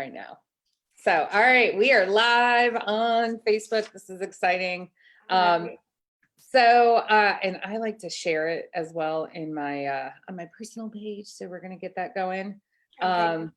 right now. So, all right, we are live on Facebook. This is exciting. And I like to share it as well in my on my personal page. So we're gonna get that going. Okay.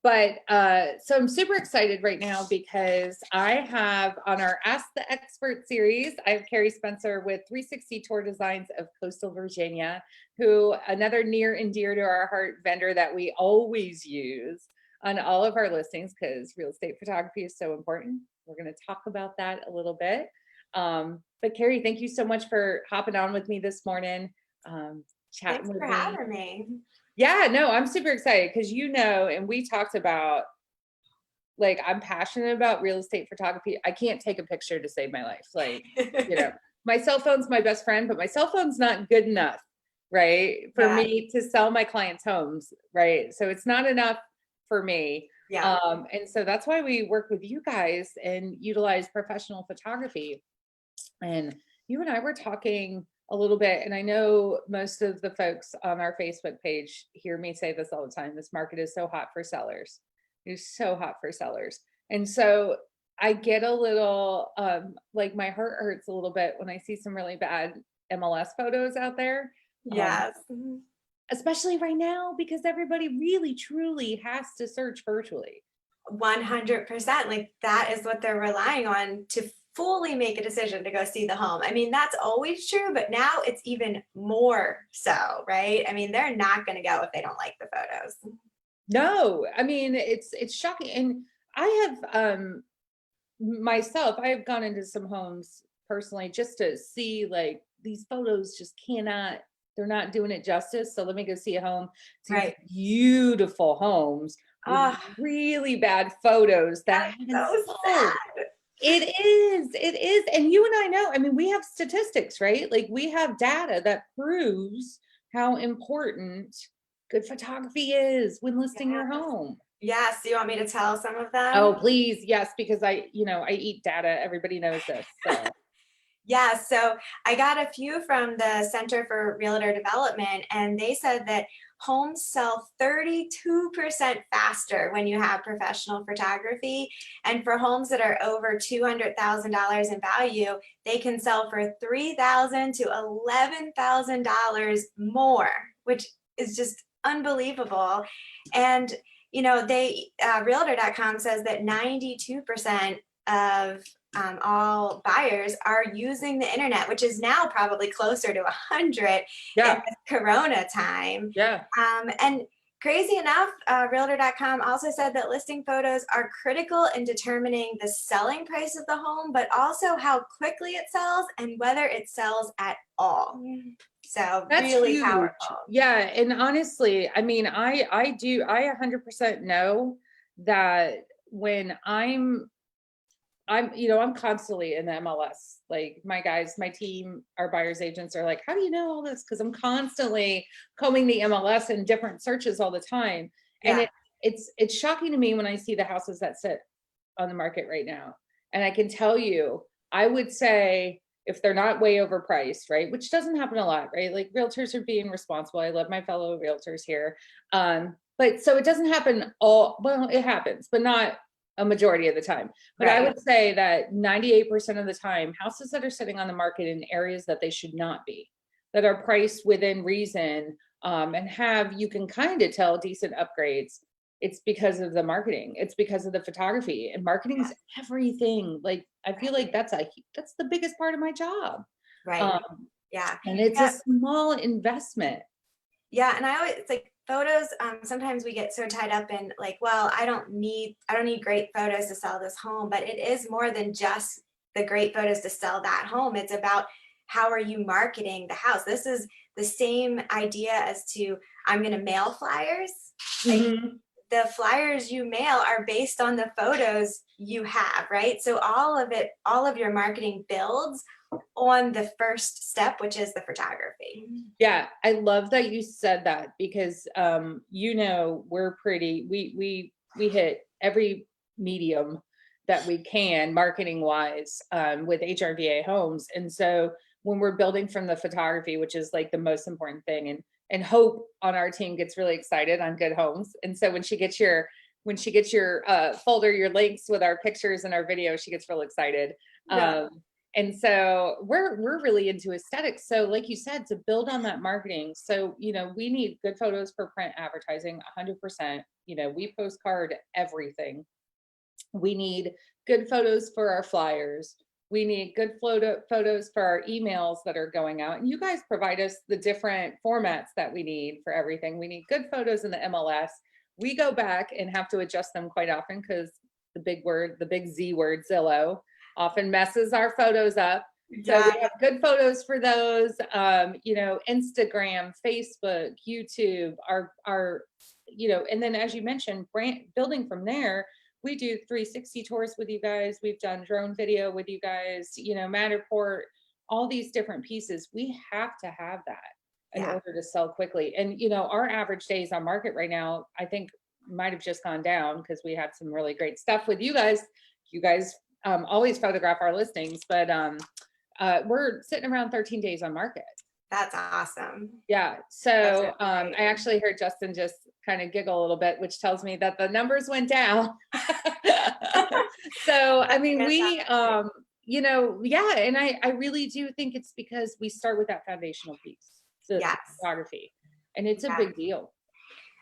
So I'm super excited right now because I have on our Ask the Expert series, I have Carrie Spencer with 360 Tour Designs of Coastal Virginia, who another near and dear to our heart vendor that we always use on all of our listings because real estate photography is so important. We're going to talk about that a little bit. But Carrie, thank you so much for hopping on with me this morning, chatting Thanks with for me. having me. Yeah, no, I'm super excited because and we talked about, like, I'm passionate about real estate photography. I can't take a picture to save my life. Like, my cell phone's my best friend, but my cell phone's not good enough, right, for me to sell my clients' homes, right? So it's not enough for me. Yeah. And so that's why we work with you guys and utilize professional photography. And you and I were talking a little bit, and I know most of the folks on our Facebook page hear me say this all the time. This market is so hot for sellers. It is so hot for sellers. And so I get a little, like my heart hurts a little bit when I see some really bad MLS photos out there. Yes. Especially right now, because everybody really, truly has to search virtually. 100%. Like that is what they're relying on to fully make a decision to go see the home. I mean, that's always true, but now it's even more so, right? I mean, they're not going to go if they don't like the photos. No, I mean, it's shocking. And I have myself, I have gone into some homes personally just to see, like, these photos just they're not doing it justice. So let me go see a home. See Right. beautiful homes with really bad photos that That's so sad. It is. And you and I know, I mean, we have statistics, right? Like, we have data that proves how important good photography is when listing your home. Yes. Do you want me to tell some of them? Oh, please. Yes. Because I eat data. Everybody knows this. So. Yeah, so I got a few from the Center for Realtor Development, and they said that homes sell 32% faster when you have professional photography. And for homes that are over $200,000 in value, they can sell for $3,000 to $11,000 more, which is just unbelievable. And Realtor.com says that 92% of all buyers are using the internet, which is now probably closer to 100 in this Corona time. Yeah. And crazy enough, Realtor.com also said that listing photos are critical in determining the selling price of the home, but also how quickly it sells and whether it sells at all. So that's really huge. powerful. Yeah. And honestly, I mean, I 100% know that when I'm constantly in the MLS. Like, my guys, my team, our buyers agents are like, how do you know all this? Because I'm constantly combing the MLS and different searches all the time. And it's shocking to me when I see the houses that sit on the market right now. And I can tell you, I would say, if they're not way overpriced, right? Which doesn't happen a lot, right? Like, realtors are being responsible. I love my fellow realtors here. But so it doesn't happen it happens, but not a majority of the time. But I would say that 98% of the time, houses that are sitting on the market in areas that they should not be, that are priced within reason, and you can kind of tell decent upgrades, it's because of the marketing. It's because of the photography, and marketing's everything. Like, I feel like that's the biggest part of my job. Right. And it's a small investment. Yeah. And it's like, photos, sometimes we get so tied up in like, well, I don't need great photos to sell this home, but it is more than just the great photos to sell that home. It's about how are you marketing the house. This is the same idea as to, I'm going to mail flyers. Like, the flyers you mail are based on the photos you have, right? So all of your marketing builds on the first step, which is the photography. Yeah, I love that you said that because we hit every medium that we can marketing wise with HRVA Homes. And so when we're building from the photography, which is like the most important thing, and Hope on our team gets really excited on good homes. And so when she gets your when she gets your folder, your links with our pictures and our video, she gets real excited. Yeah. And so we're really into aesthetics. So like you said, to build on that marketing. So, you know, we need good photos for print advertising, 100%. You know, we postcard everything. We need good photos for our flyers. We need good photos for our emails that are going out. And you guys provide us the different formats that we need for everything. We need good photos in the MLS. We go back and have to adjust them quite often because the big Z word, Zillow, often messes our photos up. So we have good photos for those, you know, Instagram, Facebook, YouTube, our, you know, and then as you mentioned, building from there, we do 360 tours with you guys. We've done drone video with you guys, you know, Matterport, all these different pieces. We have to have that in order to sell quickly. And, you know, our average days on market right now, I think might have just gone down because we had some really great stuff with you guys. You guys always photograph our listings, but we're sitting around 13 days on market. That's awesome. Yeah. So I actually heard Justin just kind of giggle a little bit, which tells me that the numbers went down. So, I mean, we, you know, yeah. And I really do think it's because we start with that foundational piece, the photography, and it's a big deal.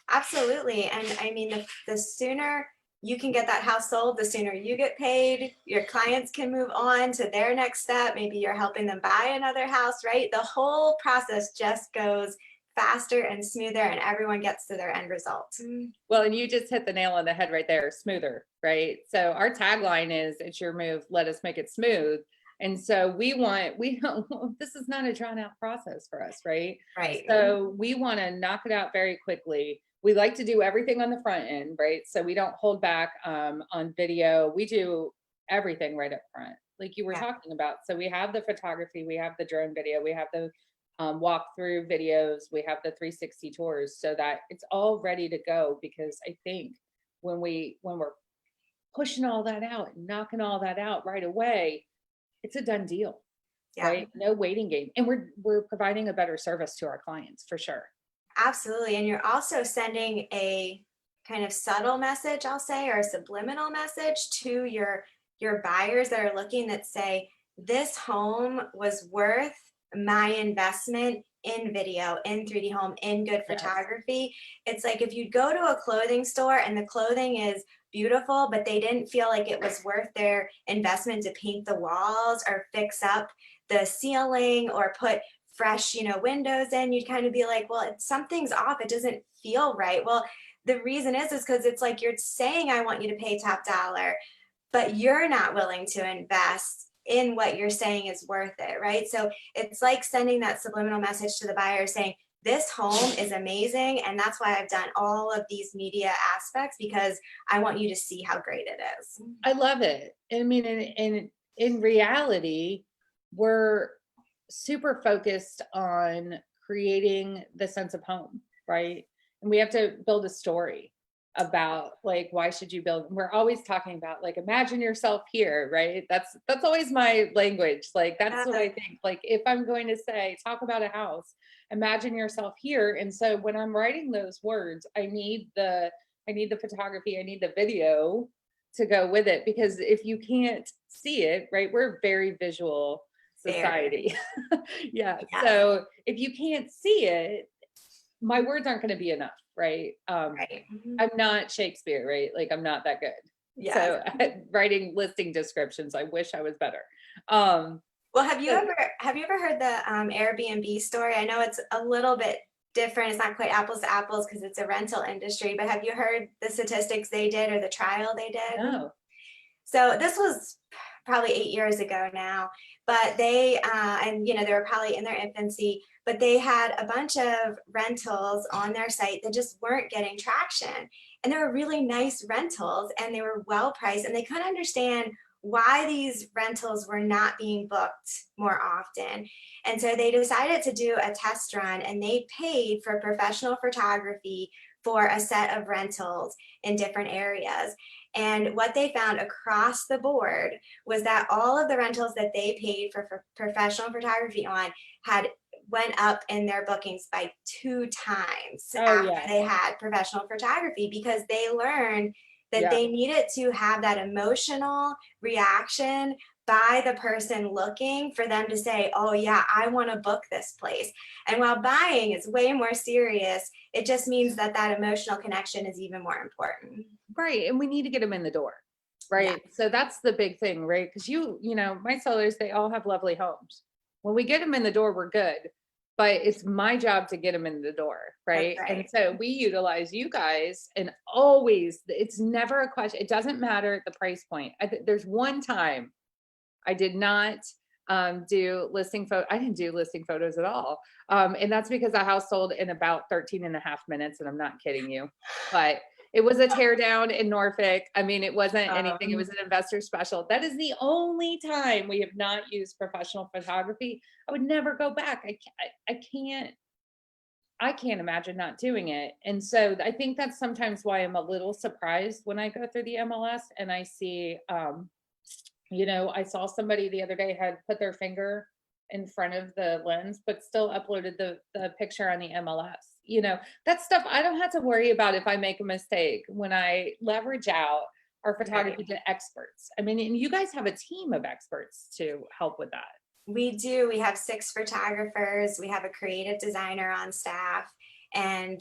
Absolutely. And I mean, the sooner you can get that house sold, the sooner you get paid, your clients can move on to their next step. Maybe you're helping them buy another house, right? The whole process just goes faster and smoother and everyone gets to their end result. Well, and you just hit the nail on the head right there, smoother, right? So our tagline is, it's your move, let us make it smooth. And so this is not a drawn out process for us, right? Right. So we want to knock it out very quickly. We like to do everything on the front end, right? So we don't hold back on video. We do everything right up front, like you were talking about. So we have the photography, we have the drone video, we have the walkthrough videos, we have the 360 tours, so that it's all ready to go. Because I think when we're pushing all that out and knocking all that out right away, it's a done deal, right? No waiting game. And we're providing a better service to our clients for sure. Absolutely. And you're also sending a kind of subtle message, I'll say, or a subliminal message to your buyers that are looking, that say, this home was worth my investment in video, in 3D home, in good photography. It's like if you go to a clothing store and the clothing is beautiful, but they didn't feel like it was worth their investment to paint the walls or fix up the ceiling or put fresh, you know, windows in, you'd kind of be like, well, something's off. It doesn't feel right. Well, the reason is because it's like you're saying, I want you to pay top dollar, but you're not willing to invest in what you're saying is worth it, right? So it's like sending that subliminal message to the buyer saying, this home is amazing, and that's why I've done all of these media aspects, because I want you to see how great it is. I love it. I mean, in reality, we're super focused on creating the sense of home, right? And we have to build a story about, like, why should you build? We're always talking about, like, imagine yourself here, right? That's always my language. Like, that's what I think. Like, if I'm going to say, talk about a house, imagine yourself here. And so when I'm writing those words, I need the photography, I need the video to go with it, because if you can't see it, right, we're a very visual society. Yeah. So if you can't see it, my words aren't going to be enough, right? I'm not Shakespeare, right? Like, I'm not that good. So writing listing descriptions, I wish I was better. Well, have you ever heard the Airbnb story? I know it's a little bit different. It's not quite apples to apples because it's a rental industry, but have you heard the statistics they did, or the trial they did? No. So this was probably 8 years ago now, but they, and you know, they were probably in their infancy, but they had a bunch of rentals on their site that just weren't getting traction. And they were really nice rentals and they were well priced, and they couldn't understand why these rentals were not being booked more often. And so they decided to do a test run, and they paid for professional photography for a set of rentals in different areas. And what they found across the board was that all of the rentals that they paid for professional photography on had went up in their bookings by 2 times after they had professional photography, because they learned that Yeah. they need it to have that emotional reaction by the person looking for them to say, oh yeah, I want to book this place. And while buying is way more serious, it just means that that emotional connection is even more important. Right. And we need to get them in the door. Yeah, Right. So that's the big thing, right? Because my sellers, they all have lovely homes. When we get them in the door, we're good. But it's my job to get them in the door. that's Right. And right. so we utilize you guys, and always, it's never a question. It doesn't matter the price point. There's one time I did not do listing photo. I didn't do listing photos at all. And that's because the house sold in about 13 and a half minutes. And I'm not kidding you, but it was a tear down in Norfolk. I mean, it wasn't anything. It was an investor special. That is the only time we have not used professional photography. I would never go back. I can't imagine not doing it. And so I think that's sometimes why I'm a little surprised when I go through the MLS and I see, I saw somebody the other day had put their finger in front of the lens, but still uploaded the picture on the MLS. That stuff I don't have to worry about if I make a mistake when I leverage out our photography Right. to experts. I mean, and you guys have a team of experts to help with that. We do. We have 6 photographers. We have a creative designer on staff, and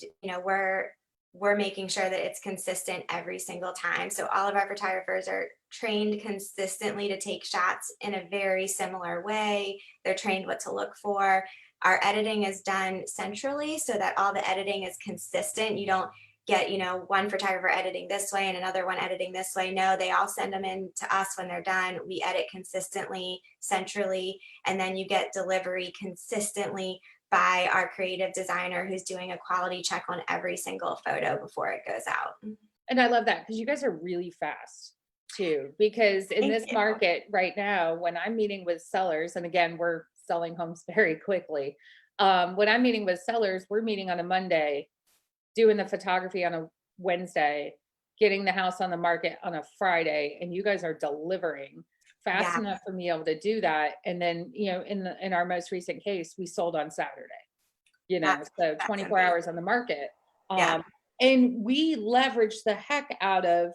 we're making sure that it's consistent every single time. So all of our photographers are trained consistently to take shots in a very similar way. They're trained what to look for. Our editing is done centrally so that all the editing is consistent. You don't get, one photographer editing this way and another one editing this way. No, they all send them in to us when they're done. We edit consistently, centrally, and then you get delivery consistently by our creative designer who's doing a quality check on every single photo before it goes out. And I love that because you guys are really fast too. Because in Thank this you. market right now, when I'm meeting with sellers, and again, we're selling homes very quickly. When I'm meeting with sellers, we're meeting on a Monday, doing the photography on a Wednesday, getting the house on the market on a Friday, and you guys are delivering fast Yeah, enough for me able to do that. And then, in our most recent case, we sold on Saturday, so that's 24 amazing. hours on the market. Yeah, And we leverage the heck out of,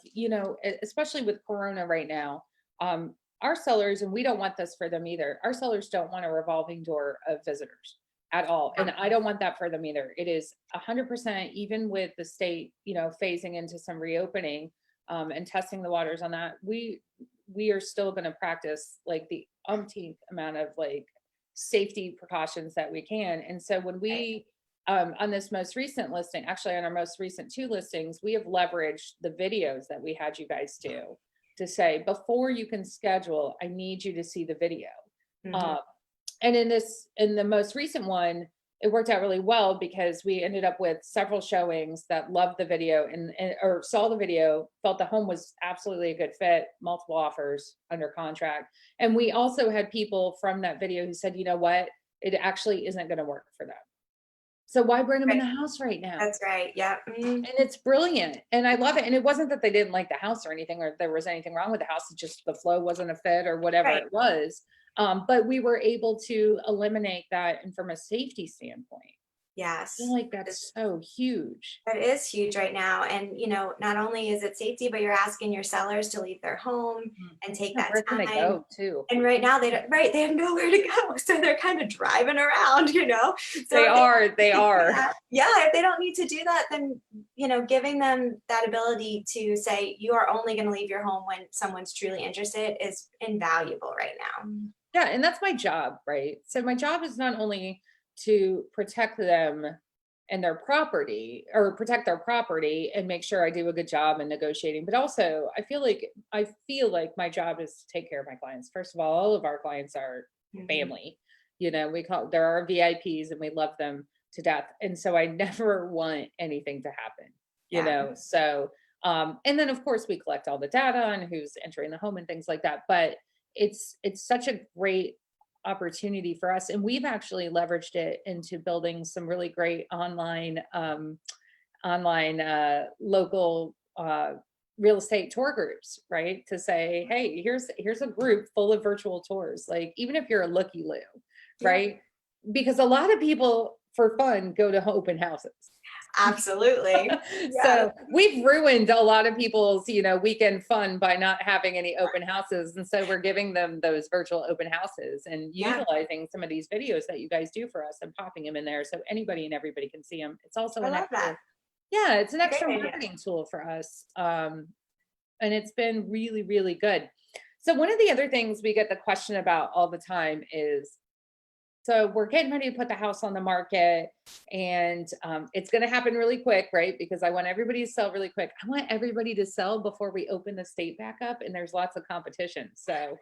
especially with Corona right now, our sellers, and we don't want this for them either. Our sellers don't want a revolving door of visitors at all. And I don't want that for them either. It is 100%, even with the state, phasing into some reopening, and testing the waters on that. We are still going to practice like the umpteenth amount of like safety precautions that we can. And so when right. we, on this most recent listing, actually on our most recent 2 listings, we have leveraged the videos that we had you guys do to say, before you can schedule, I need you to see the video. Mhm. And in the most recent one, it worked out really well because we ended up with several showings that loved the video or saw the video, felt the home was absolutely a good fit, multiple offers under contract. And we also had people from that video who said, you know what, it actually isn't going to work for them. So why bring them in Right. the house right now? That's right. Yeah. Mhm. And it's brilliant. And I love it. And it wasn't that they didn't like the house or anything, or there was anything wrong with the house. It's just the flow wasn't a fit or whatever Right. it was. But we were able to eliminate that. And from a safety standpoint, I feel Yes. like that's so huge. That is huge right now. And, not only is it safety, but you're asking your sellers to leave their home Mhm. and take Yeah, that where can they time. go too? And right now they don't, right, they have nowhere to go. So they're kind of driving around, So They if they are, they don't need to do are. that, yeah, if they don't need to do that, then, giving them that ability to say, you are only going to leave your home when someone's truly interested is invaluable right now. Yeah, and that's my job, right? So my job is not only to protect them and their property, or protect their property and make sure I do a good job in negotiating, but also I feel like my job is to take care of my clients. First of all of our clients are Mhm. family. There are VIPs and we love them to death. And so I never want anything to happen, Yeah. So and then of course we collect all the data on who's entering the home and things like that. But it's such a great opportunity for us, and we've actually leveraged it into building some really great online local real estate tour groups, right? To say, hey, here's a group full of virtual tours, like even if you're a looky loo, Yeah. right? Because a lot of people for fun go to open houses. Absolutely. So we've ruined a lot of people's, weekend fun by not having any open houses. And so we're giving them those virtual open houses and Yeah. utilizing some of these videos that you guys do for us and popping them in there so anybody and everybody can see them. It's also I an love that. extra, yeah, it's an Great extra idea. marketing tool for us. And it's been really, really good. So one of the other things we get the question about all the time is, so we're getting ready to put the house on the market and it's going to happen really quick, right? Because I want everybody to sell really quick. I want everybody to sell before we open the state back up and there's lots of competition. So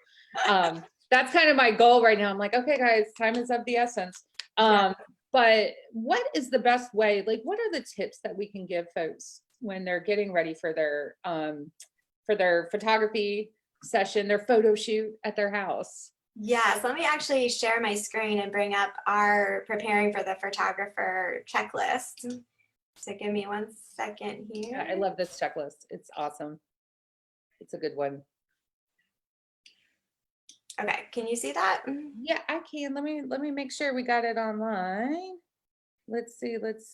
that's kind of my goal right now. I'm like, okay, guys, time is of the essence. But what is the best way? Like, what are the tips that we can give folks when they're getting ready for their photography session, their photo shoot at their house? Yes, let me actually share my screen and bring up our preparing for the photographer checklist. So give me 1 second here. I love this checklist. It's awesome. It's a good one. Okay, can you see that? Yeah, I can. Let me make sure we got it online. Let's see. Because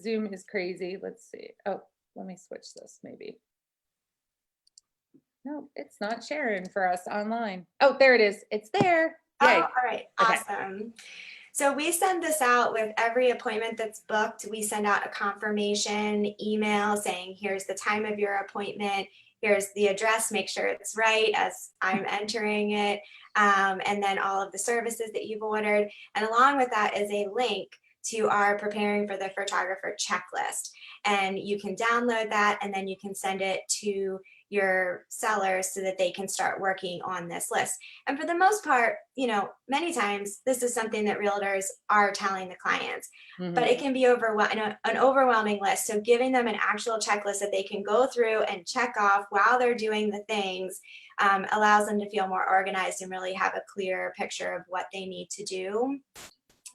Zoom is crazy. Let's see. Oh, let me switch this maybe. No, it's not sharing for us online. Oh, there it is. It's there. Yay. Oh, all right, awesome. So we send this out with every appointment that's booked. We send out a confirmation email saying, here's the time of your appointment. Here's the address, make sure it's right as I'm entering it. And then all of the services that you've ordered. And along with that is a link to our preparing for the photographer checklist. And you can download that and then you can send it to your sellers so that they can start working on this list. And for the most part, many times this is something that realtors are telling the clients, but it can be an overwhelming list. So giving them an actual checklist that they can go through and check off while they're doing the things allows them to feel more organized and really have a clear picture of what they need to do.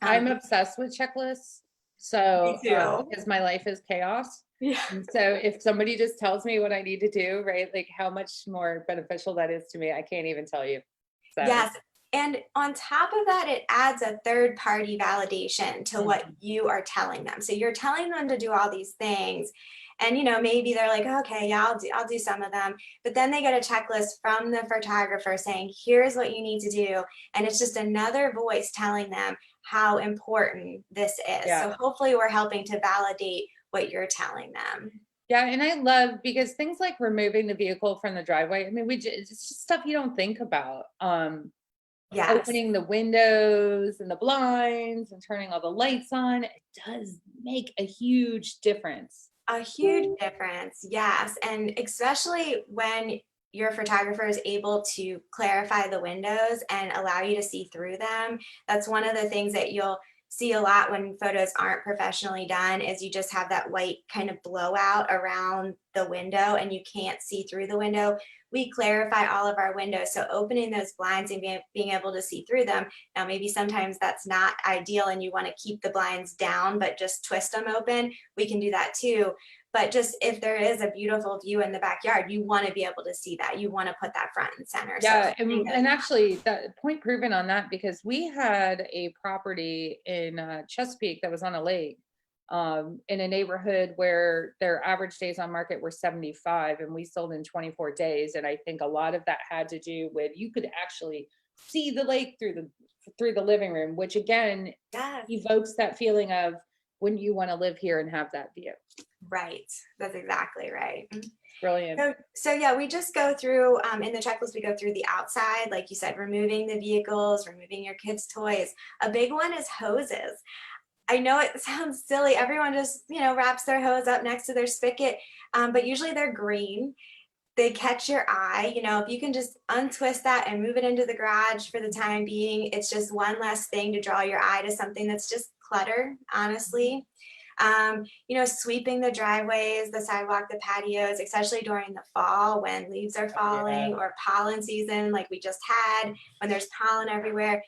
I'm obsessed with checklists. So because my life is chaos. Yeah. And so if somebody just tells me what I need to do, right, like how much more beneficial that is to me, I can't even tell you. So. Yes. And on top of that, it adds a third party validation to what you are telling them. So you're telling them to do all these things. And maybe they're like, okay, yeah, I'll do some of them. But then they get a checklist from the photographer saying, here's what you need to do. And it's just another voice telling them how important this is. Yeah. So hopefully we're helping to validate what you're telling them. Yeah, and I love because things like removing the vehicle from the driveway. I mean, it's just stuff you don't think about. Yes. Opening the windows and the blinds and turning all the lights on. It does make a huge difference. A huge difference, yes. And especially when your photographer is able to clarify the windows and allow you to see through them. That's one of the things that you'll see a lot when photos aren't professionally done is you just have that white kind of blowout around the window and you can't see through the window. We clarify all of our windows. So opening those blinds and being able to see through them. Now, maybe sometimes that's not ideal and you want to keep the blinds down, but just twist them open. We can do that too. But just if there is a beautiful view in the backyard, you want to be able to see that. You want to put that front and center. Yeah, so, and actually that point proven on that because we had a property in Chesapeake that was on a lake in a neighborhood where their average days on market were 75 and we sold in 24 days. And I think a lot of that had to do with you could actually see the lake through the living room, which again evokes that feeling of wouldn't you want to live here and have that view? Right. That's exactly right. Brilliant. So yeah, we just go through in the checklist, we go through the outside, like you said, removing the vehicles, removing your kids' toys. A big one is hoses. I know it sounds silly. Everyone just, wraps their hose up next to their spigot, but usually they're green. They catch your eye. If you can just untwist that and move it into the garage for the time being, it's just one less thing to draw your eye to something that's just clutter, honestly. Sweeping the driveways, the sidewalk, the patios, especially during the fall when leaves are falling or pollen season like we just had, when there's pollen everywhere.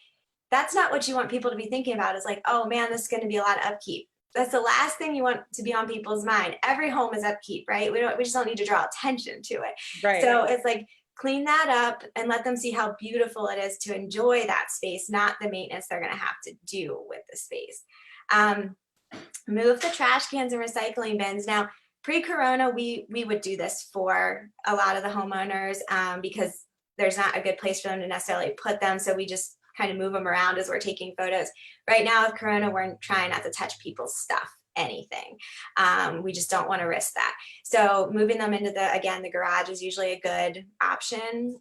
That's not what you want people to be thinking about. Is like, oh man, this is going to be a lot of upkeep. That's the last thing you want to be on people's mind. Every home is upkeep, right? We just don't need to draw attention to it. Right. So it's like, clean that up and let them see how beautiful it is to enjoy that space, not the maintenance they're going to have to do with the space. Move the trash cans and recycling bins. Now, pre-corona, we would do this for a lot of the homeowners because there's not a good place for them to necessarily put them. So we just kind of move them around as we're taking photos. Right now with corona, we're trying not to touch people's stuff, anything. We just don't want to risk that. So moving them into the garage is usually a good option.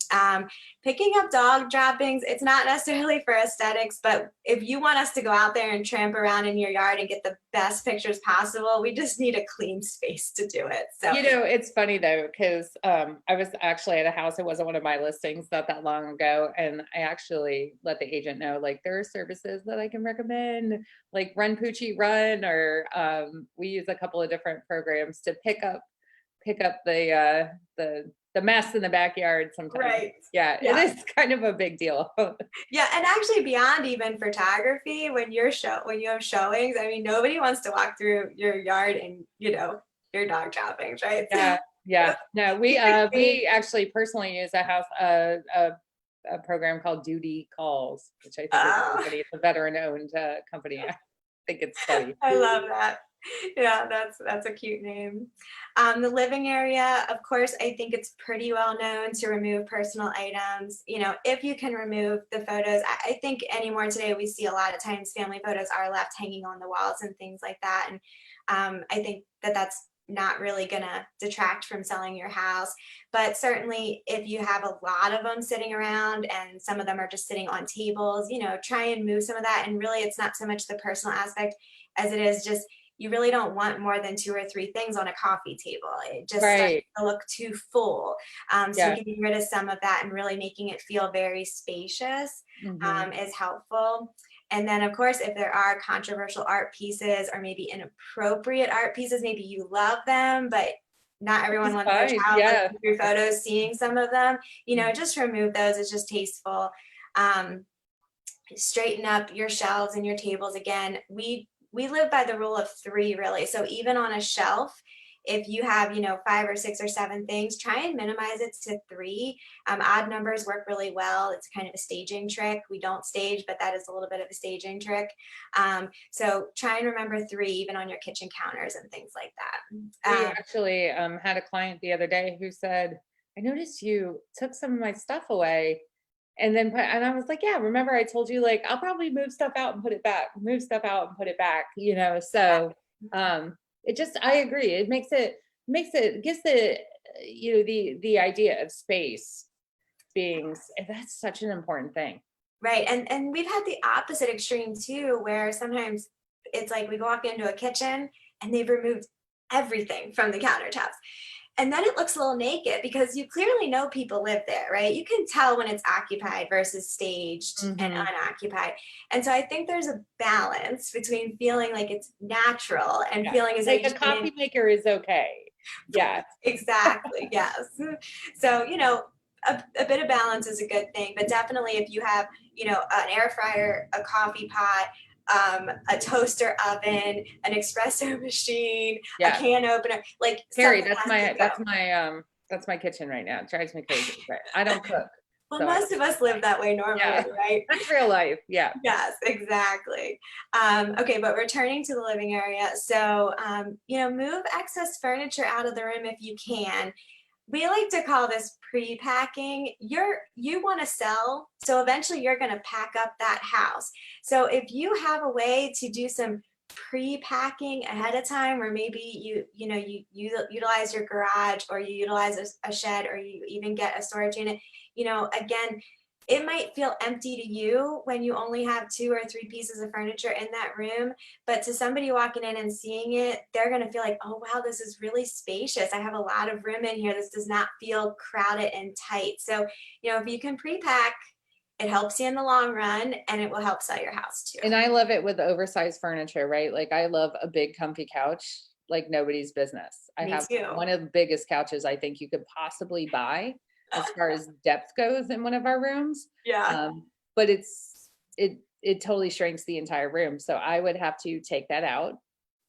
Picking up dog droppings, it's not necessarily for aesthetics, but if you want us to go out there and tramp around in your yard and get the best pictures possible, we just need a clean space to do it. So, it's funny though, because I was actually at a house, it wasn't one of my listings not that long ago, and I actually let the agent know, like, there are services that I can recommend, like Run Poochie Run, or we use a couple of different programs to pick up the mess in the backyard sometimes. Right. Yeah, it is kind of a big deal. Yeah, and actually beyond even photography, when you have showings, I mean, nobody wants to walk through your yard and, your dog droppings, right? Yeah. No, we actually personally use a program called Duty Calls, which I think is a company. It's a veteran-owned company. I think it's funny. I love that. Yeah, that's a cute name. The living area, of course, I think it's pretty well known to remove personal items. If you can remove the photos, I think anymore today we see a lot of times family photos are left hanging on the walls and things like that. And I think that's not really gonna detract from selling your house. But certainly if you have a lot of them sitting around and some of them are just sitting on tables, try and move some of that. And really it's not so much the personal aspect as it is just, you really don't want more than 2 or 3 things on a coffee table. It just starts to look too full. So getting rid of some of that and really making it feel very spacious is helpful. And then, of course, if there are controversial art pieces or maybe inappropriate art pieces, maybe you love them, but not everyone wants their child looking through photos, seeing some of them, just remove those. It's just tasteful. Straighten up your shelves and your tables. Again, we live by the rule of 3, really. So even on a shelf, if you have, 5 or 6 or 7 things, try and minimize it to 3. Odd numbers work really well. It's kind of a staging trick. We don't stage, but that is a little bit of a staging trick. So try and remember 3, even on your kitchen counters and things like that. We actually had a client the other day who said, I noticed you took some of my stuff away. And I was like, yeah, remember I told you, like, I'll probably move stuff out and put it back, so it just, I agree. It gives the idea of space being, that's such an important thing. Right. And we've had the opposite extreme too, where sometimes it's like we walk into a kitchen and they've removed everything from the countertops. And then it looks a little naked because you clearly know people live there, right? You can tell when it's occupied versus staged and unoccupied. And so I think there's a balance between feeling like it's natural and feeling as like a coffee maker is okay. Yeah, exactly. Yes. So, a bit of balance is a good thing, but definitely if you have, an air fryer, a coffee pot, a toaster oven, an espresso machine, a can opener, like Carrie, that's my kitchen right now. It drives me crazy, but I don't cook. Well, most of us live that way normally, right? That's real life. Yeah. Yes, exactly. Okay, but returning to the living area. So, move excess furniture out of the room if you can. We like to call this pre-packing. You want to sell, so eventually you're going to pack up that house. So if you have a way to do some pre-packing ahead of time, or maybe you utilize your garage, or you utilize a shed, or you even get a storage unit, again, it might feel empty to you when you only have 2 or 3 pieces of furniture in that room, but to somebody walking in and seeing it, they're going to feel like, oh, wow, this is really spacious. I have a lot of room in here. This does not feel crowded and tight. So, if you can pre-pack, it helps you in the long run, and it will help sell your house too. And I love it with oversized furniture, right? Like, I love a big comfy couch like nobody's business. I have one of the biggest couches I think you could possibly buy as far as depth goes in one of our rooms. Yeah. But it totally shrinks the entire room. So I would have to take that out.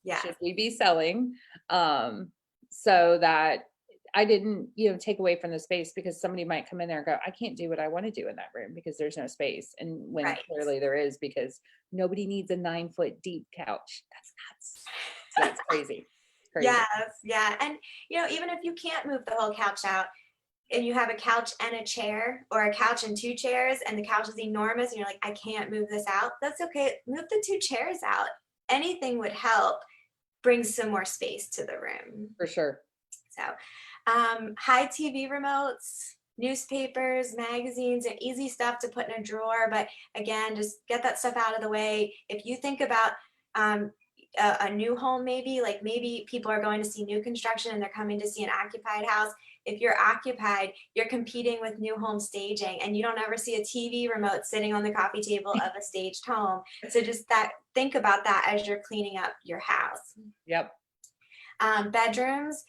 Yeah. Should we be selling? So that I didn't, take away from the space because somebody might come in there and go, I can't do what I want to do in that room because there's no space. And when Right. clearly there is, because nobody needs a 9-foot deep couch. That's nuts. Yeah, it's crazy. It's crazy. Yes, yeah. And even if you can't move the whole couch out and you have a couch and a chair or a couch and 2 chairs and the couch is enormous and you're like, I can't move this out, that's okay. Move the 2 chairs out. Anything would help bring some more space to the room. For sure. So, high TV remotes, newspapers, magazines, and easy stuff to put in a drawer. But again, just get that stuff out of the way. If you think about a new home, maybe people are going to see new construction and they're coming to see an occupied house. If you're occupied, you're competing with new home staging, and you don't ever see a TV remote sitting on the coffee table of a staged home. So just think about that as you're cleaning up your house. Yep. Bedrooms.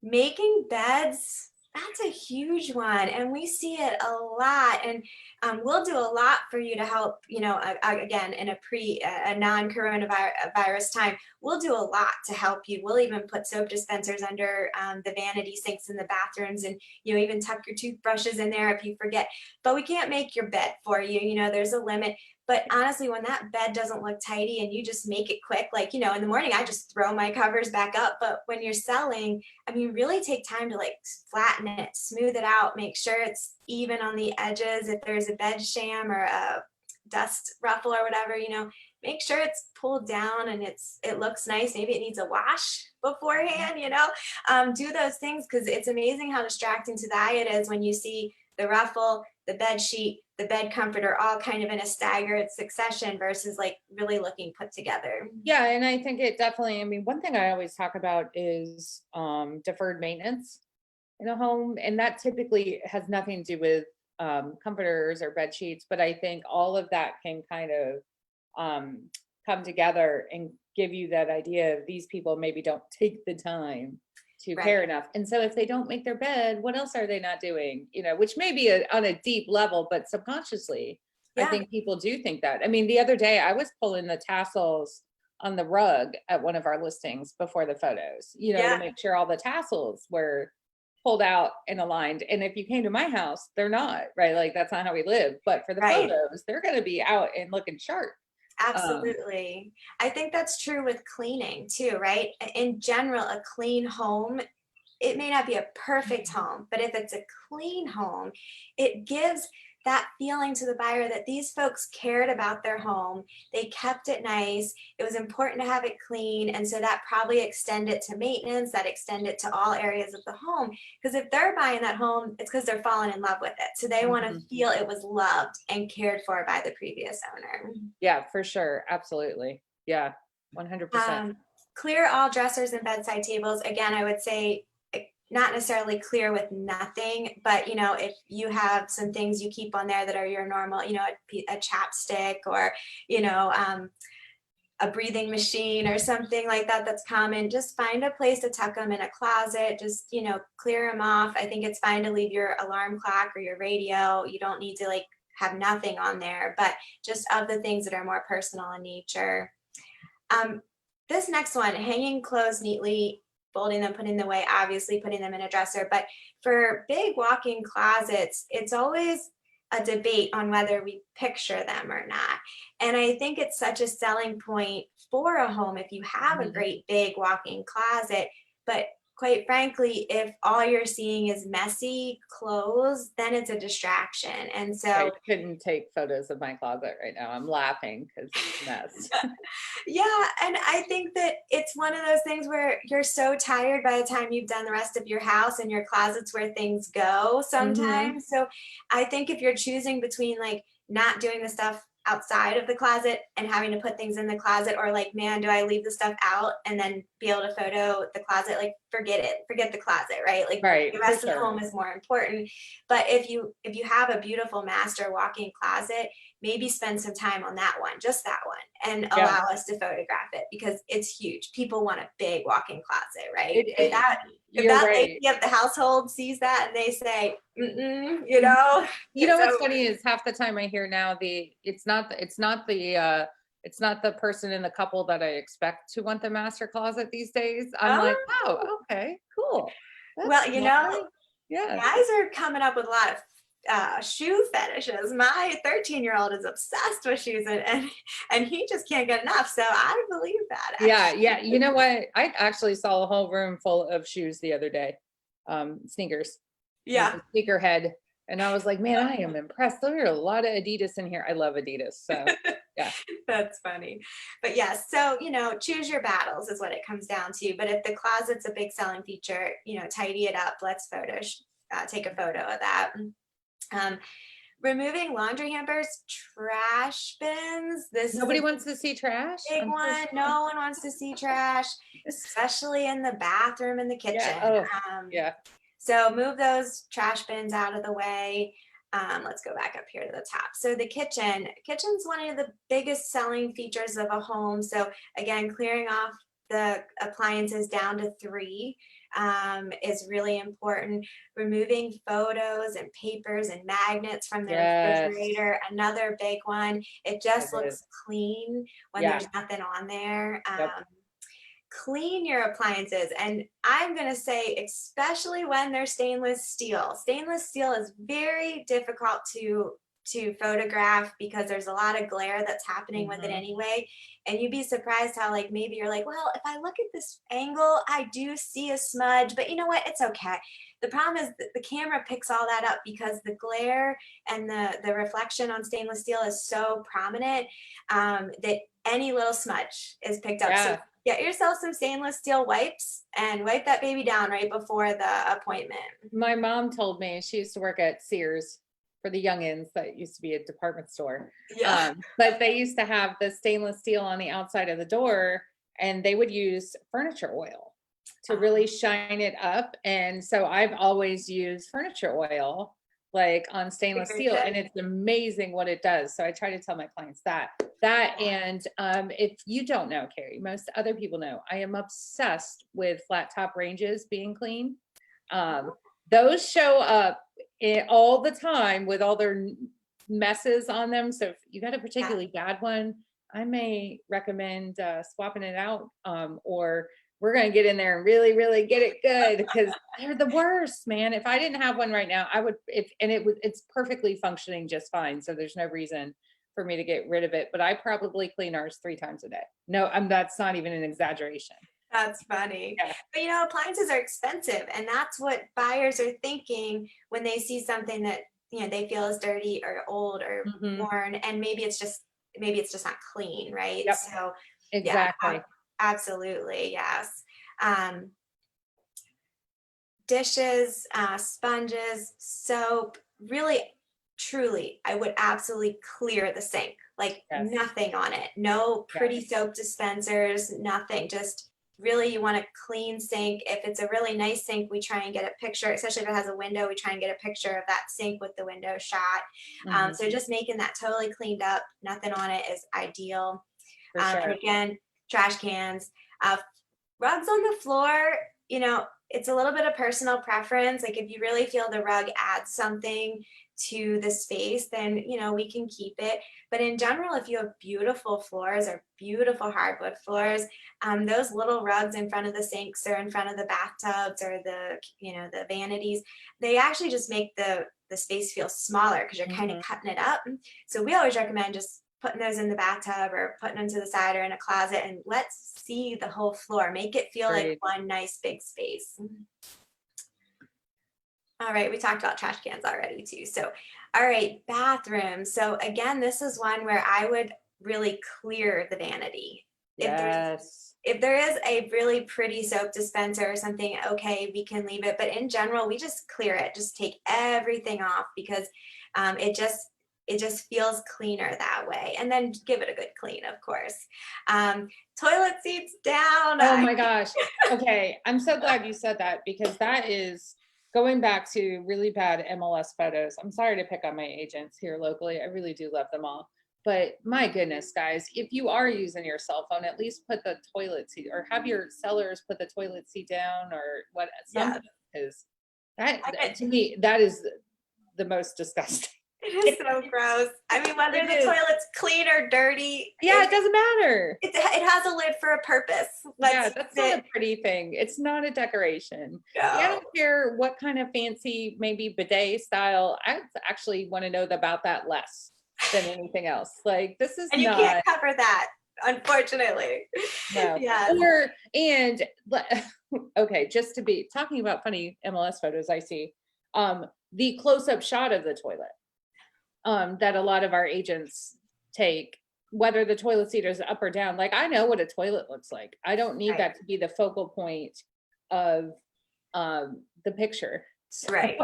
Making beds, that's a huge one, and we see it a lot, and we'll do a lot for you to help, again, in a non-coronavirus time, we'll do a lot to help you. We'll even put soap dispensers under the vanity sinks in the bathrooms, and even tuck your toothbrushes in there if you forget, but we can't make your bed for you. There's a limit. But honestly, when that bed doesn't look tidy and you just make it quick, in the morning, I just throw my covers back up. But when you're selling, really take time to flatten it, smooth it out, make sure it's even on the edges. If there's a bed sham or a dust ruffle or whatever, make sure it's pulled down and it looks nice. Maybe it needs a wash beforehand, do those things, because it's amazing how distracting to the eye it is when you see the ruffle, the bed sheet, the bed comforter, all kind of in a staggered succession versus really looking put together. Yeah. And I think it definitely, one thing I always talk about is deferred maintenance in a home. And that typically has nothing to do with comforters or bed sheets, but I think all of that can kind of come together and give you that idea of these people maybe don't take the time to care enough. And so if they don't make their bed, what else are they not doing? Which may be on a deep level, but subconsciously, I think people do think that. The other day I was pulling the tassels on the rug at one of our listings before the photos, to make sure all the tassels were pulled out and aligned. And if you came to my house, they're not, right? That's not how we live. But for the photos, they're going to be out and looking sharp. Absolutely. I think that's true with cleaning too, right? In general, a clean home, it may not be a perfect home, but if it's a clean home, it gives that feeling to the buyer that these folks cared about their home. They kept it nice. It was important to have it clean. And so that probably extended to maintenance, that extended to all areas of the home. Because if they're buying that home, it's because they're falling in love with it. So they want to feel it was loved and cared for by the previous owner. Yeah, for sure. Absolutely. Yeah, 100%. Clear all dressers and bedside tables. Again, I would say not necessarily clear with nothing, but if you have some things you keep on there that are your normal, a chapstick or a breathing machine or something like that that's common, just find a place to tuck them in a closet. Just clear them off. I think it's fine to leave your alarm clock or your radio. You don't need to have nothing on there, but just of the things that are more personal in nature. This next one, hanging clothes neatly, folding them, putting them away, obviously putting them in a dresser. But for big walk-in closets, it's always a debate on whether we picture them or not. And I think it's such a selling point for a home if you have a great big walk-in closet. But quite frankly, if all you're seeing is messy clothes, then it's a distraction. And so I couldn't take photos of my closet right now. I'm laughing because it's a mess. Yeah. And I think that it's one of those things where you're so tired by the time you've done the rest of your house, and your closet's where things go sometimes. So I think if you're choosing between not doing the stuff outside of the closet and having to put things in the closet, or man, do I leave the stuff out and then be able to photo the closet? Forget it, forget the closet, right? The rest of the home is more important. But if you have a beautiful master walk-in closet, maybe spend some time on that one, just that one, and allow us to photograph it, because it's huge. People want a big walk-in closet, right? If that lady of the household sees that and they say, what's funny is half the time I hear now it's not the person in the couple that I expect to want the master closet these days. I'm like, oh, okay, cool. Well, you know, Yeah. guys are coming up with a lot of shoe fetishes. My 13-year-old is obsessed with shoes, and he just can't get enough. So I believe that. Yeah. Actually. Yeah. You know what? I actually saw a whole room full of shoes the other day. Sneakers. It was Yeah, a sneakerhead. And I was like, man, I am impressed. There are a lot of Adidas in here. I love Adidas. So yeah. that's funny. But yes, so you know, choose your battles is what it comes down to. But if the closet's a big selling feature, you know, tidy it up. Let's take a photo of that. Um, Removing laundry hampers, trash bins. This is Nobody a wants to see trash. big I'm so one. sorry. No one wants to see trash, especially in the bathroom and the Yeah. kitchen. Oh, Um, yeah. so move those trash bins out of the way. Let's go back up here to the top. So the kitchen's one of the biggest selling features of a home. So again, clearing off the appliances down to 3 is really important. Removing photos and papers and magnets from the Yes. refrigerator, another big one. It just It is. looks clean when Yeah. there's nothing on there. Yep. Clean your appliances, and I'm going to say especially when they're stainless steel is very difficult to photograph because there's a lot of glare that's happening with it Mhm. anyway, and you'd be surprised how like maybe you're like, well, if I look at this angle I do see a smudge, but you know what, it's okay. The problem is that the camera picks all that up because the glare and the reflection on stainless steel is so prominent, that any little smudge is picked up. So Yeah. get yourself some stainless steel wipes and wipe that baby down right before the appointment. My mom told me she used to work at Sears for the youngins. That used to be a department store. Yeah. But they used to have the stainless steel on the outside of the door, and they would use furniture oil to really shine it up. And so I've always used furniture oil like on stainless Very steel, good. and it's amazing what it does. So I try to tell my clients that and if you don't know, Carrie, most other people know, I am obsessed with flat top ranges being clean. um, those show up all the time with all their messes on them. So if you got a Yeah. particularly bad one, I may recommend swapping it out, or we're going to get in there and really, really get it good because they're the worst, man. If I didn't have one right now, I would, it's perfectly functioning just fine. So there's no reason for me to get rid of it, but I probably clean ours 3 times a day. No, that's not even an exaggeration. That's funny. Yeah. But you know, appliances are expensive, and that's what buyers are thinking when they see something that, you know, they feel is dirty or old or Mhm. worn, and maybe it's just not clean, right? Yep. So yeah, Exactly. absolutely, yes. Um, Dishes, sponges, soap, really, truly, I would absolutely clear the sink, like Yes. nothing on it. No pretty Yes. soap dispensers, nothing. Just really, you want a clean sink. If it's a really nice sink, we try and get a picture, especially if it has a window, we try and get a picture of that sink with the window shot. Mhm. So just making that totally cleaned up, nothing on it is ideal. For And sure. again, trash cans, uh, rugs on the floor, you know, it's a little bit of personal preference. Like if you really feel the rug adds something to the space, then, you know, we can keep it. But in general, if you have beautiful floors or beautiful hardwood floors, those little rugs in front of the sinks or in front of the bathtubs or the, you know, the vanities, they actually just make the space feel smaller because you're kind of Mhm. cutting it up. So we always recommend just putting those in the bathtub or putting them to the side or in a closet, and let's see the whole floor. Make it feel like Agreed. one nice big space. All right, we talked about trash cans already too. So, all right, bathrooms. So again, this is one where I would really clear the vanity. If there's Yes. if there is a really pretty soap dispenser or something, okay, we can leave it. But in general, we just clear it. Just take everything off because it just feels cleaner that way. And then give it a good clean, of course. Toilet seats down. Oh my gosh. Okay. I'm so glad you said that because that is going back to really bad MLS photos. I'm sorry to pick on my agents here locally. I really do love them all. But my goodness, guys, if you are using your cell phone, at least put the toilet seat or have your sellers put the toilet seat down or what Yeah, something, because that I get to me, that is the most disgusting. It is so gross. I mean, whether It the is. toilet's clean or dirty, Yeah, it doesn't matter. it has a lid for a purpose. Yeah, Let's that's use not it. a pretty thing. It's not a decoration. Yeah, I No. don't care what kind of fancy, maybe bidet style. I actually want to know about that less than anything else. Like, this is And you can't not, cover that, unfortunately. no. Yes. Or, and, okay, just to be talking about funny MLS photos I see, the close-up shot of the toilet, that a lot of our agents take, whether the toilet seat is up or down. Like, I know what a toilet looks like. I don't need Right. that to be the focal point of the picture. So, Right.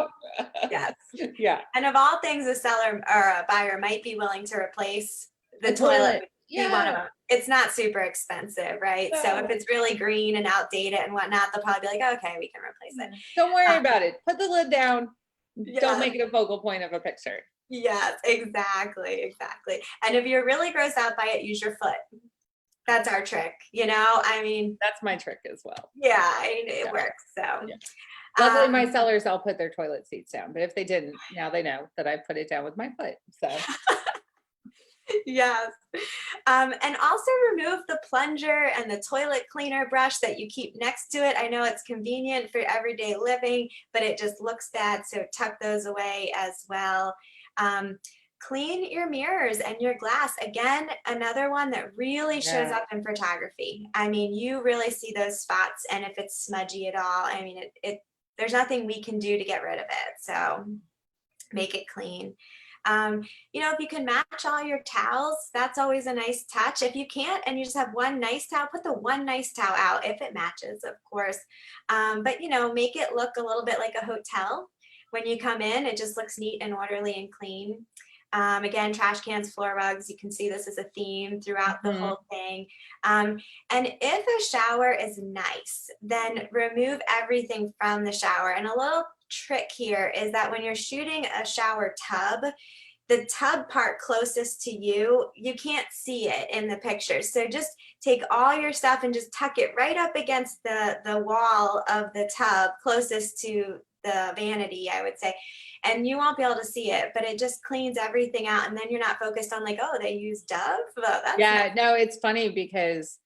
Yes. yeah. And of all things, a seller or a buyer might be willing to replace the A toilet toilet. would be one of Yeah. them. It's not super expensive, right? So if No. it's really green and outdated and whatnot, they'll probably be like, okay, we can replace it. Don't worry Uh, about it. Put the lid down. Don't yes, make it a focal point of a picture. yes, exactly, exactly. And if you're really grossed out by it, use your foot. That's our trick, you know? I mean, That's my trick as well. yeah, I mean, it Yeah. works. So, Yeah. Luckily, my um, sellers all put their toilet seats down, but if they didn't, now they know that I put it down with my foot. So, yes. And also remove the plunger and the toilet cleaner brush that you keep next to it. I know it's convenient for everyday living, but it just looks bad. So tuck those away as well. Clean your mirrors and your glass. Again, another one that really shows yeah. up in photography. I mean, you really see those spots, and if it's smudgy at all, I mean, there's nothing we can do to get rid of it. So make it clean. If you can match all your towels, that's always a nice touch. If you can't and you just have one nice towel, put the one nice towel out if it matches, of course. But make it look a little bit like a hotel. When you come in, it just looks neat and orderly and clean. Again, trash cans, floor rugs, you can see this is a theme throughout the whole thing. And if a shower is nice, then remove everything from the shower. And a little trick here is that when you're shooting a shower tub, the tub part closest to you, you can't see it in the picture. So just take all your stuff and just tuck it right up against the wall of the tub closest to the vanity, I would say. And you won't be able to see it, but it just cleans everything out. And then you're not focused on like, oh, they use Dove. Well, that's Yeah, no, it's funny because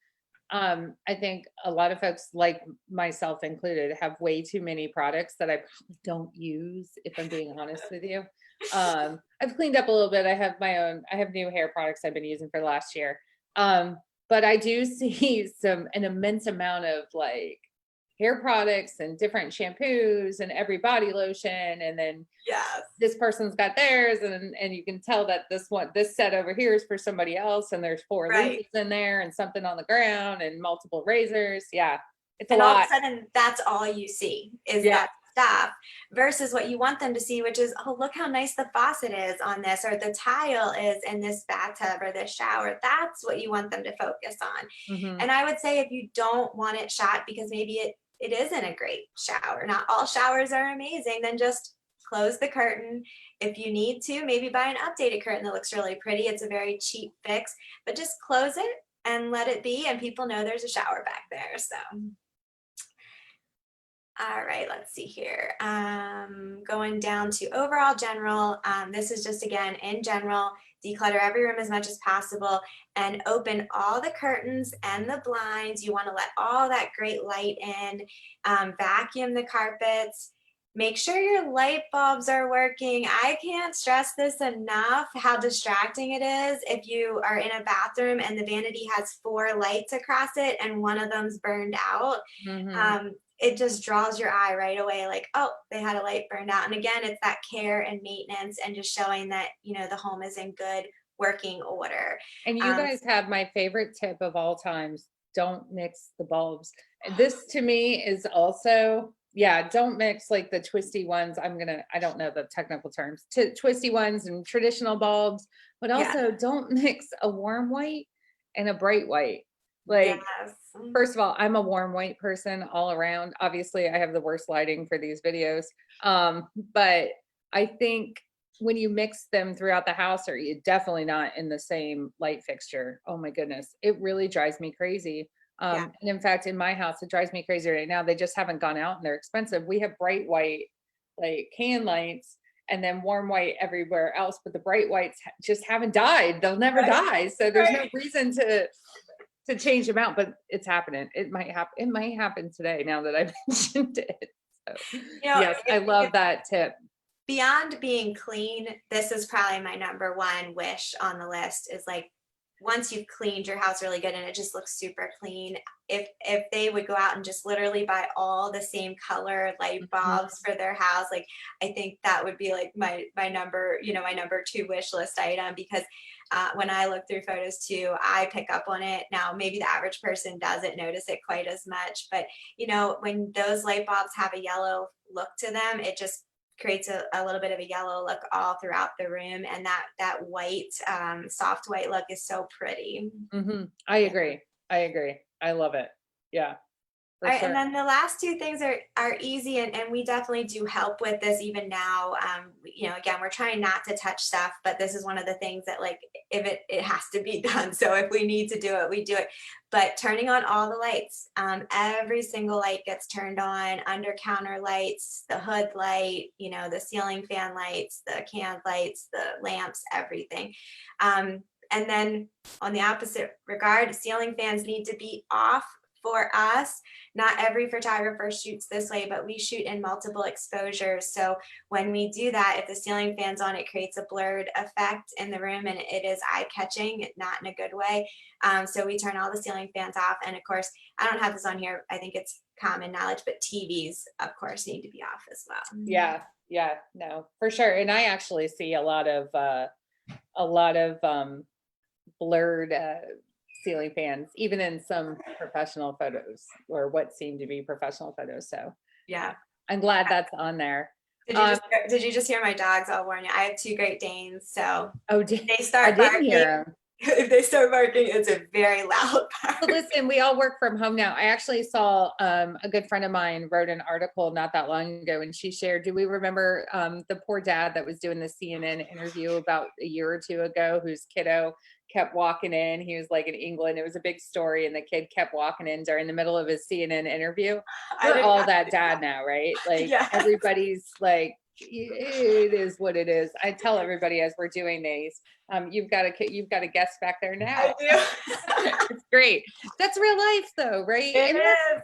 I think a lot of folks, like myself included, have way too many products that I probably don't use, if I'm being honest with you. I've cleaned up a little bit. I have new hair products I've been using for the last year. But I do see an immense amount of like hair products and different shampoos and every body lotion, and then yes. this person's got theirs, and you can tell that this set over here is for somebody else, and there's 4 Right. leaves in there and something on the ground and multiple razors. Yeah, it's a And all of lot. a sudden, that's all you see is Yeah. that stuff versus what you want them to see, which is, oh, look how nice the faucet is on this, or the tile is in this bathtub or this shower. That's what you want them to focus on. Mhm. And I would say if you don't want it shot because maybe it isn't a great shower, not all showers are amazing, then just close the curtain. If you need to, maybe buy an updated curtain that looks really pretty. It's a very cheap fix, but just close it and let it be, and people know there's a shower back there. So all right, let's see here. Going down to overall general, this is just again in general, declutter every room as much as possible and open all the curtains and the blinds. You want to let all that great light in, vacuum the carpets. Make sure your light bulbs are working. I can't stress this enough how distracting it is if you are in a bathroom and the vanity has 4 lights across it and one of them's burned out. Mhm. It just draws your eye right away, like, oh, they had a light burned out. And again, it's that care and maintenance and just showing that, the home is in good working order. And you Um, guys have my favorite tip of all times. Don't mix the bulbs. This to me is also, yeah, don't mix like the twisty ones. I don't know the technical terms, twisty ones and traditional bulbs, but yeah, also don't mix a warm white and a bright white. Like, yes. first of all, I'm a warm white person all around. Obviously, I have the worst lighting for these videos. But I think when you mix them throughout the house, or you definitely not in the same light fixture, oh my goodness, it really drives me crazy. Yeah. And in fact, in my house, it drives me crazy right now. They just haven't gone out and they're expensive. We have bright white, like can lights, and then warm white everywhere else, but the bright whites just haven't died. They'll never die. So there's no reason to change them out, but it's happening. It might happen. It might happen today now that I mentioned it. So yes, I love that tip. Beyond being clean, this is probably my number one wish on the list is like, once you've cleaned your house really good and it just looks super clean, if they would go out and just literally buy all the same color light bulbs for their house, like I think that would be like my number, my number 2 wish list item, because when I look through photos too, I pick up on it. Now maybe the average person doesn't notice it quite as much, but when those light bulbs have a yellow look to them, it just creates a little bit of a yellow look all throughout the room, and that white soft white look is so pretty. I agree. I love it. Yeah. All right, and then the last 2 things are easy, and we definitely do help with this even now. Again, we're trying not to touch stuff, but this is one of the things that, like, if it has to be done. So if we need to do it, we do it. But turning on all the lights, every single light gets turned on, under counter lights, the hood light, the ceiling fan lights, the can lights, the lamps, everything. And then on the opposite regard, ceiling fans need to be off. For us, not every photographer shoots this way, but we shoot in multiple exposures. So when we do that, if the ceiling fan's on, it creates a blurred effect in the room, and it is eye-catching, not in a good way. So we turn all the ceiling fans off. And of course, I don't have this on here, I think it's common knowledge, but TVs, of course, need to be off as well. Yeah, no, for sure. And I actually see a lot of blurred ceiling fans, even in some professional photos, or what seem to be professional photos. So yeah, I'm glad that's on there. Did you just hear my dogs? I'll warn you. I have 2 Great Danes, so they start barking. If they start barking, it's a very loud bark. So listen, we all work from home now. I actually saw a good friend of mine wrote an article not that long ago, and she shared, do we remember the poor dad that was doing the CNN interview about a year or 2 ago, whose kiddo kept walking in? He was like in England. It was a big story, and the kid kept walking in during the middle of his CNN interview. We're all that dad now, right? Like everybody's like, it is what it is. I tell everybody as we're doing these, you've got a guest back there now. I do. It's great. That's real life though, right? It is.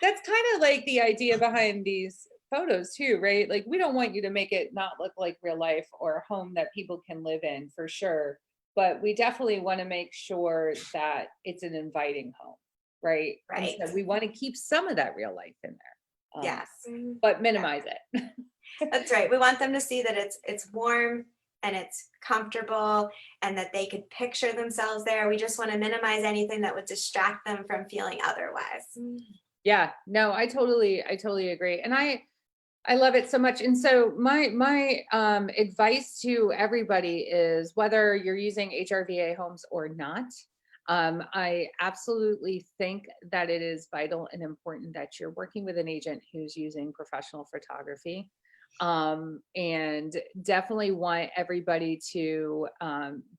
That's kind of like the idea behind these photos too, right? Like, we don't want you to make it not look like real life or a home that people can live in, for sure. But we definitely want to make sure that it's an inviting home, right? Right. And so we want to keep some of that real life in there. Yes. But minimize it. That's right. We want them to see that it's warm and it's comfortable, and that they could picture themselves there. We just want to minimize anything that would distract them from feeling otherwise. Yeah, no, I totally agree. And I love it so much. And so my advice to everybody is, whether you're using HRVA homes or not, I absolutely think that it is vital and important that you're working with an agent who's using professional photography. And definitely want everybody to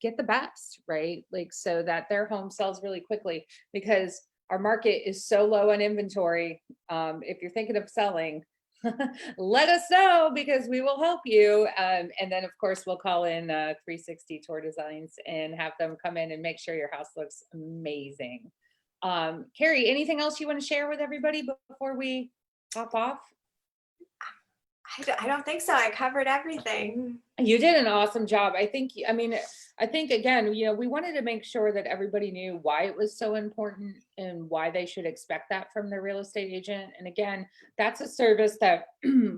get the best, right? Like, so that their home sells really quickly, because our market is so low on inventory. If you're thinking of selling, let us know, because we will help you. And then of course we'll call in 360 Tour Designs and have them come in and make sure your house looks amazing. Carrie, anything else you want to share with everybody before we hop off? I don't think so. I covered everything. You did an awesome job. I think again, we wanted to make sure that everybody knew why it was so important and why they should expect that from their real estate agent. And again, that's a service that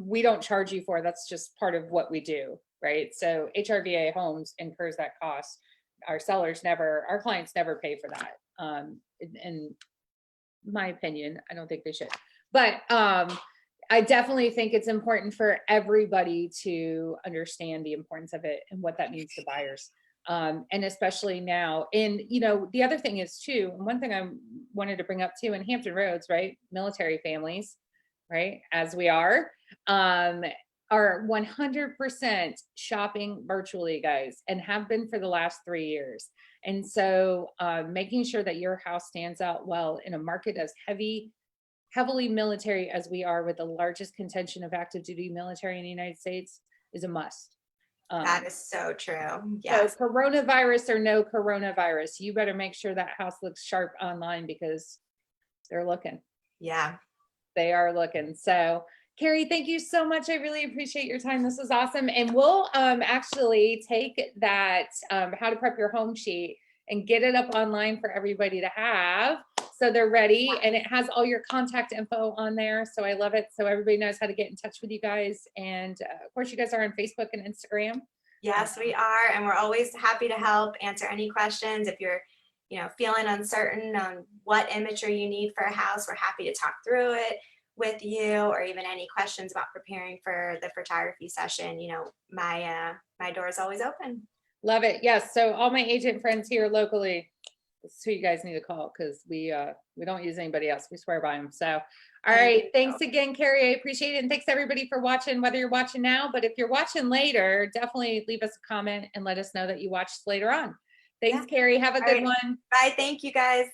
we don't charge you for. That's just part of what we do, right? So HRVA Homes incurs that cost. Our clients never pay for that. In my opinion, I don't think they should, but I definitely think it's important for everybody to understand the importance of it and what that means to buyers. And especially now. And, the other thing is too, and one thing I wanted to bring up too, in Hampton Roads, right? Military families, right? As we are 100% shopping virtually, guys, and have been for the last 3 years. And so making sure that your house stands out well in a market as heavily military as we are, with the largest contingent of active duty military in the United States, is a must. That is so true. So Yes. coronavirus or no coronavirus, you better make sure that house looks sharp online because they're looking. Yeah. They are looking. So Carrie, thank you so much. I really appreciate your time. This was awesome. And we'll actually take that how to prep your home sheet and get it up online for everybody to have. So they're ready, and it has all your contact info on there. So I love it. So everybody knows how to get in touch with you guys. And of course, you guys are on Facebook and Instagram. Yes, we are. And we're always happy to help answer any questions. If you're, feeling uncertain on what imagery you need for a house, we're happy to talk through it with you, or even any questions about preparing for the photography session. My door is always open. Love it. Yes. So all my agent friends here locally, this is who you guys need to call, because we don't use anybody else. We swear by them. So, all right. Thanks again, Carrie. I appreciate it. And thanks everybody for watching, whether you're watching now, but if you're watching later, definitely leave us a comment and let us know that you watched later on. Thanks, Carrie. Have a good one. Bye. Thank you, guys.